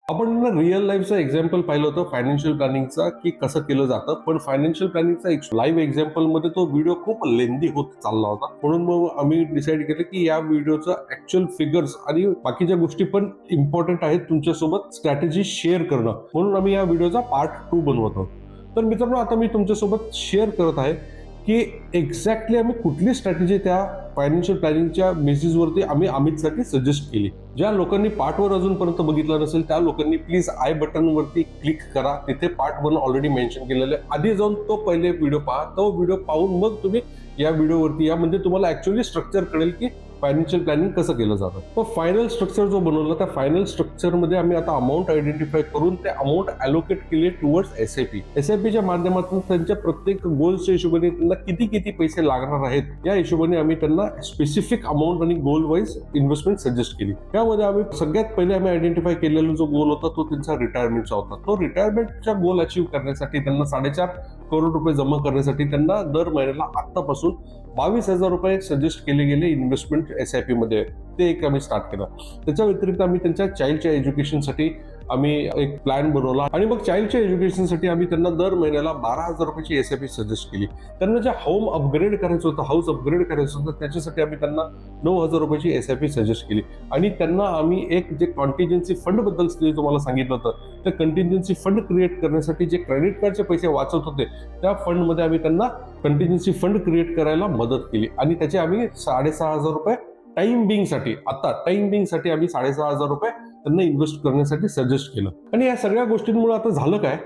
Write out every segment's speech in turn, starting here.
आपण real लाईफचा example पाहिलं होतं फायनान्शियल प्लॅनिंगचा की कसं केलं जातं, पण फायनान्शियल प्लॅनिंगचा एक लाईव्ह एक्झाम्पल मध्ये तो व्हिडिओ खूप लेंदी होत चालला होता. म्हणून मग आम्ही डिसाईड केलं की या व्हिडिओचा ऍक्च्युअल फिगर्स आणि बाकीच्या गोष्टी पण इम्पॉर्टंट आहेत तुमच्यासोबत स्ट्रॅटेजी शेअर करणं, म्हणून आम्ही या व्हिडिओचा पार्ट 2 बनवत आहोत. तर मित्रांनो, आता मी तुमच्यासोबत शेअर करत आहे की एक्झॅक्टली आम्ही कुठली स्ट्रॅटेजी त्या फायनान्शियल प्लॅनिंगच्या बेसिसवरती आम्ही अमितसाठी सजेस्ट केली. ज्या लोकांनी पार्ट 1 अजूनपर्यंत बघितलं नसेल त्या लोकांनी प्लीज आय बटन वरती क्लिक करा, तिथे पार्ट 1 ऑलरेडी मेन्शन केलेलं आहे. आधी जाऊन तो पहिले व्हिडिओ पहा, तो व्हिडिओ पाहून मग तुम्ही या व्हिडिओवरती या, म्हणजे तुम्हाला ऍक्च्युअली स्ट्रक्चर कळेल की फायनान्शियल प्लॅनिंग कसं केलं जातं. तो फायनल स्ट्रक्चर जो बनवला त्या फायनल स्ट्रक्चर मध्ये आम्ही आता अमाऊंट आयडेंटिफाय करून ते अमाऊंट अलोकेट केले टुवर्ड्स एसआयपी. एसआयपीच्या माध्यमातून त्यांच्या प्रत्येक गोल्सच्या हिशोबाने त्यांना किती किती पैसे लागणार आहेत या हिशोबाने आम्ही त्यांना स्पेसिफिक अमाऊंट आणि गोल वाईज इन्व्हेस्टमेंट सजेस्ट केली. त्यामध्ये आम्ही सगळ्यात पहिले आम्ही आयडेंटिफाय केलेला जो गोल होता तो त्यांचा रिटायरमेंटचा होता. तो रिटायरमेंटचा गोल अचीव्ह करण्यासाठी त्यांना 4.5 करोड रुपये जमा करण्यासाठी त्यांना दर महिन्याला आतापासून 22,000 रुपये सजेस्ट केले गेले इन्व्हेस्टमेंट एसआयपी मध्ये. ते एक आम्ही स्टार्ट केलं. त्याच्या व्यतिरिक्त आम्ही त्यांच्या चाइल्डच्या एज्युकेशनसाठी आम्ही एक प्लॅन बनवला आणि मग चाइल्डच्या एज्युकेशनसाठी आम्ही त्यांना दर महिन्याला 12,000 रुपयाची एसआयपी सजेस्ट केली. त्यांना जे होम अपग्रेड करायचं होतं, हाऊस अपग्रेड करायचं होतं, त्याच्यासाठी आम्ही त्यांना 9,000 रुपयाची एसआयपी सजेस्ट केली. आणि त्यांना आम्ही एक जे कॉन्टिजन्सी फंड बद्दल तुम्हाला सांगितलं होतं, ते कंटिजन्सी फंड क्रिएट करण्यासाठी जे क्रेडिट कार्डचे पैसे वाचत होते त्या फंड मध्ये आम्ही त्यांना कंटिजन्सी फंड क्रिएट करायला मदत केली. आणि त्याचे आम्ही 6,500 रुपये टाइम बिंग साठी आम्ही 6,500 रुपये त्यांना इन्व्हेस्ट करण्यासाठी सजेस्ट केलं. आणि या सगळ्या गोष्टींमुळे आता झालं काय,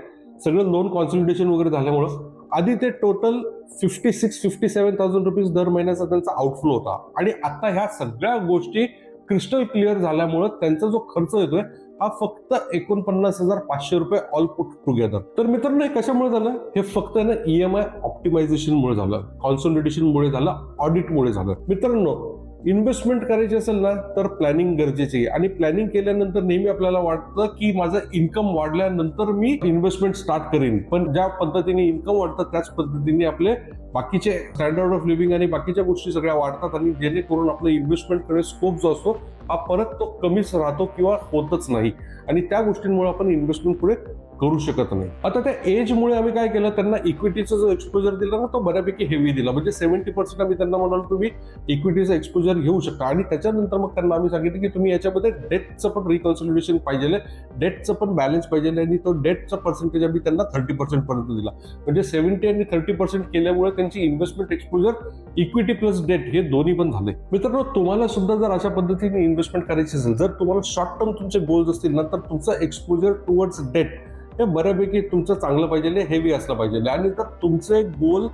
सगळं लोन कॉन्सॉलिडेशन वगैरे झाल्यामुळं आधी ते टोटल 56-57,000 रुपीज दर महिन्याचा त्यांचा आउटफ्लो होता. आणि आता ह्या सगळ्या गोष्टी क्रिस्टल क्लिअर झाल्यामुळं त्यांचा जो खर्च येतोय हा फक्त 49,500 रुपये ऑल पुट टुगेदर. तर मित्रांनो, हे कशामुळे झालं? हे फक्त ना ईएमआय ऑप्टिमायझेशन मुळे झालं, कॉन्सॉलिडेशन मुळे झालं, ऑडिट मुळे झालं. मित्रांनो, इन्व्हेस्टमेंट करायची असेल ना तर प्लॅनिंग गरजेची आहे. आणि प्लॅनिंग केल्यानंतर नेहमी आपल्याला वाटतं की माझं इन्कम वाढल्यानंतर मी इन्व्हेस्टमेंट स्टार्ट करीन, पण ज्या पद्धतीने इन्कम वाढतं त्याच पद्धतीने आपले बाकीचे स्टँडर्ड ऑफ लिव्हिंग आणि बाकीच्या गोष्टी सगळ्या वाढतात, आणि जेणेकरून आपलं इन्व्हेस्टमेंट करण्याचा स्कोप जो असतो हा परत तो कमीच राहतो किंवा होतच नाही. आणि त्या गोष्टींमुळे आपण इन्व्हेस्टमेंट पुढे करू शकत नाही. आता त्या एजमुळे आम्ही काय केलं, त्यांना इक्विटीचा जो एक्सपोजर दिला ना तो बऱ्यापैकी हेवी दिला. म्हणजे 70% आम्ही त्यांना म्हणालो तुम्ही इक्विटीचा एक्सपोजर घेऊ शकता. आणि त्याच्यानंतर मग त्यांना आम्ही सांगितलं की तुम्ही याच्यामध्ये डेटचं पण रिकन्सॉलिडेशन पाहिजे, डेटचं पण बॅलन्स पाहिजे. आणि तो डेटचा पर्सेंटेज आम्ही त्यांना 30% पर्यंत दिला. म्हणजे 70 आणि 30% केल्यामुळे त्यांची investment exposure equity plus debt हे दोन्ही पण झाले. मित्रांनो, तुम्हाला सुद्धा जर अशा पद्धतीने इन्व्हेस्टमेंट करायची असेल, जर तुम्हाला शॉर्ट टर्म तुमचे गोल्स असतील ना, तर तुमचं एक्सपोजर टुवर्ड्स डेट हे बऱ्यापैकी तुमचं चांगलं पाहिजे, हेवी असलं पाहिजे. आणि जर तुमचे गोल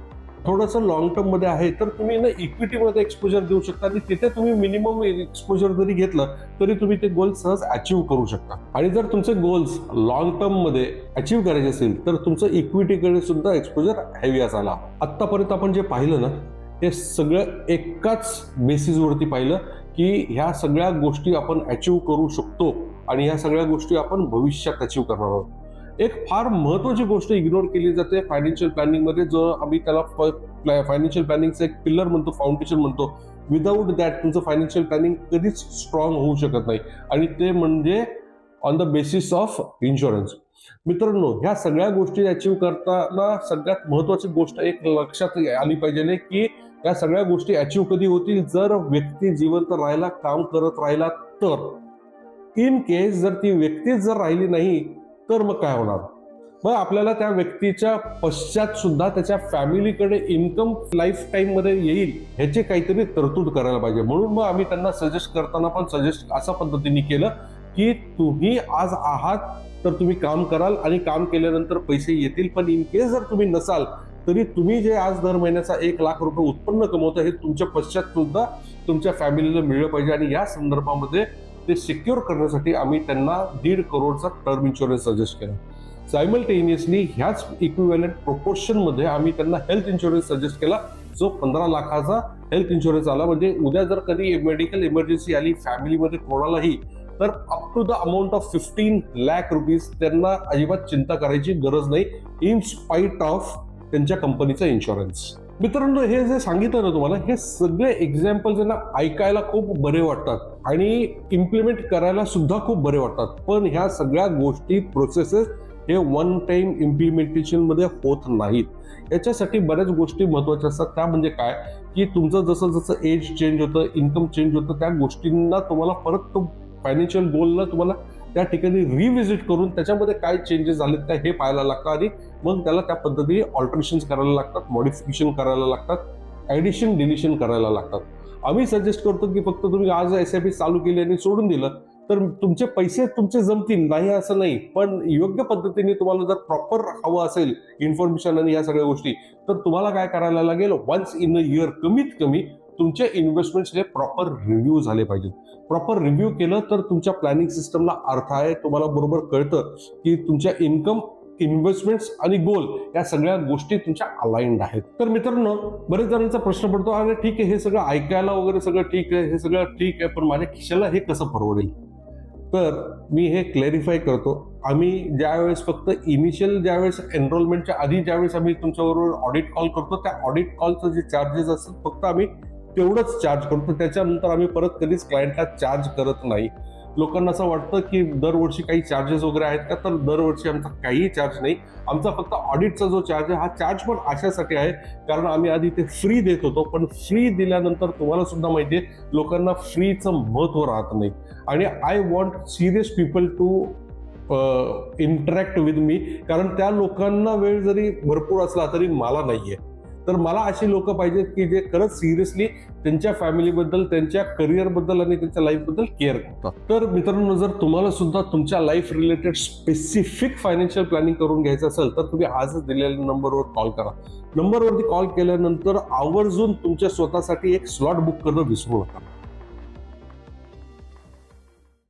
थोडंसं लॉंग टर्म मध्ये आहे तर तुम्ही ना इक्विटीमध्ये एक्सपोजर देऊ शकता. आणि तिथे तुम्ही मिनिमम एक्सपोजर जरी घेतलं तरी तुम्ही ते गोल सहज अचीव्ह करू शकता. आणि जर तुमचे गोल्स लॉंग टर्म मध्ये अचीव्ह करायचे असेल तर तुमचं इक्विटीकडे सुद्धा एक्सपोजर हेवी असायला. आतापर्यंत आपण जे पाहिलं ना ते सगळं एकाच बेसिसवरती पाहिलं की ह्या सगळ्या गोष्टी आपण अचीव्ह करू शकतो आणि ह्या सगळ्या गोष्टी आपण भविष्यात अचीव्ह करणार आहोत. एक फार महत्वाची गोष्ट इग्नोर केली जाते फायनान्शियल प्लॅनिंग मध्ये, जो आम्ही त्याला फायनान्शियल प्लॅनिंगचं एक पिलर म्हणतो, फाउंडेशन म्हणतो. विदाऊट दॅट तुमचं फायनान्शियल प्लॅनिंग कधीच स्ट्रॉंग होऊ शकत नाही. आणि ते म्हणजे on the basis of insurance. मित्रांनो, ह्या सगळ्या गोष्टी अचीव्ह करताना सगळ्यात महत्वाची गोष्ट एक लक्षात आली पाहिजे की या सगळ्या गोष्टी अचीव्ह कधी होतील, जर व्यक्ती जिवंत राहायला, काम करत राहिला तर. इन केस जर ती व्यक्तीच जर राहिली नाही तर मग काय होणार? मग आपल्याला त्या व्यक्तीच्या पश्चात सुद्धा त्याच्या फॅमिलीकडे इन्कम लाईफ टाईम मध्ये येईल ह्याचे काहीतरी तरतूद करायला पाहिजे. म्हणून मग आम्ही त्यांना सजेस्ट करताना पण सजेस्ट अशा पद्धतीने केलं की तुम्ही आज आहात तर तुम्ही काम कराल आणि काम केल्यानंतर पैसे येतील. पण इन केस जर तुम्ही नसाल तरी तुम्ही जे आज दर महिन्याचा 1 लाख रुपये उत्पन्न कमवता हे तुमच्या पश्चात सुद्धा तुमच्या फॅमिलीला मिळलं पाहिजे. आणि या संदर्भामध्ये ते सिक्युअर करण्यासाठी आम्ही त्यांना 1.5 करोडचा टर्म इन्शुरन्स सजेस्ट केला. सायमल्टेनियसली ह्याच इक्विव्हॅलंट प्रोपोर्शन मध्ये आम्ही त्यांना हेल्थ इन्शुरन्स सजेस्ट केला, जो 15 लाखाचा हेल्थ इन्शुरन्स आला. म्हणजे उद्या जर कधी मेडिकल इमर्जन्सी आली फॅमिलीमध्ये कोणालाही, तर up to the amount of 15 lakh rupees त्यांना अजिबात चिंता करायची गरज नाही, इन स्पाइट ऑफ त्यांच्या कंपनीचा इन्शुरन्स. मित्रांनो, हे जे सांगितलं ना तुम्हाला, हे सगळे एक्झाम्पल्स ना ऐकायला खूप बरे वाटतात आणि इम्प्लिमेंट करायला सुद्धा खूप बरे वाटतात. पण ह्या सगळ्या गोष्टी, प्रोसेसेस हे वन टाइम इम्प्लिमेंटेशन मध्ये होत नाहीत. याच्यासाठी बऱ्याच गोष्टी महत्वाच्या असतात. त्या म्हणजे काय, की तुमचं जसं जसं एज चेंज होतं, इन्कम चेंज होतं, त्या गोष्टींना तुम्हाला परत तो फायनान्शियल गोलला तुम्हाला त्या ठिकाणी रिव्हिजिट करून त्याच्यामध्ये काय चेंजेस झालेत का हे पाहायला लागतं आणि मग त्याला त्या पद्धतीने ऑल्टरेशन्स करायला लागतात, मॉडिफिकेशन करायला लागतात, ॲडिशन डिलिशन करायला लागतात. आम्ही सजेस्ट करतो की फक्त तुम्ही आज SIP चालू केली आणि सोडून दिलं तर तुमचे पैसे तुमचे जमतील, नाही असं नाही. पण योग्य पद्धतीने तुम्हाला जर प्रॉपर हवं असेल इन्फॉर्मेशन आणि या सगळ्या गोष्टी, तर तुम्हाला काय करायला लागेल, वन्स इन अ इयर कमीत कमी तुमचे इन्व्हेस्टमेंट्स हे प्रॉपर रिव्ह्यू झाले पाहिजेत. प्रॉपर रिव्ह्यू केलं तर तुमच्या प्लॅनिंग सिस्टमला अर्थ आहे. तुम्हाला बरोबर कळतं की तुमच्या इन्कम, इन्व्हेस्टमेंट्स आणि गोल या सगळ्या गोष्टी तुमच्या अलाइंड आहेत. तर मित्रांनो, बरेच जणांचा प्रश्न पडतो, अरे ठीक आहे, हे सगळं ऐकायला वगैरे सगळं ठीक आहे, हे सगळं ठीक आहे, पण माझ्या खिशाला हे कसं परवडेल? तर मी हे क्लॅरिफाय करतो. आम्ही ज्यावेळेस फक्त इनिशियल ज्यावेळेस एनरोलमेंटच्या आधी ज्यावेळेस आम्ही तुमच्याबरोबर ऑडिट कॉल करतो, त्या ऑडिट कॉलचं जे चार्जेस असतात फक्त आम्ही तेवढंच चार्ज करतो. त्याच्यानंतर आम्ही परत कधीच क्लायंटला चार्ज करत नाही. लोकांना असं वाटतं की दरवर्षी काही चार्जेस वगैरे आहेत का, तर दरवर्षी आमचा काहीही चार्ज नाही. आमचा फक्त ऑडिटचा जो चार्ज आहे, हा चार्ज पण अशासाठी आहे कारण आम्ही आधी ते फ्री देत होतो, पण फ्री दिल्यानंतर तुम्हाला सुद्धा माहिती आहे लोकांना फ्रीचं महत्व राहत नाही. आणि I want serious people to interact with me, कारण त्या लोकांना वेळ जरी भरपूर असला तरी मला नाहीये. तर मला अशी लोक पाहिजेत की जे खरंच सिरियसली त्यांच्या फॅमिलीबद्दल, त्यांच्या करिअरबद्दल आणि त्यांच्या लाईफबद्दल केअर करतात. तर मित्रांनो, जर तुम्हाला सुद्धा तुमच्या life related specific financial planning करून घ्यायचं असेल तर तुम्ही आजच दिलेल्या नंबरवर कॉल करा. नंबरवरती कॉल केल्यानंतर आवर्जून तुमच्या स्वतःसाठी एक स्लॉट बुक करणं विसरू नका.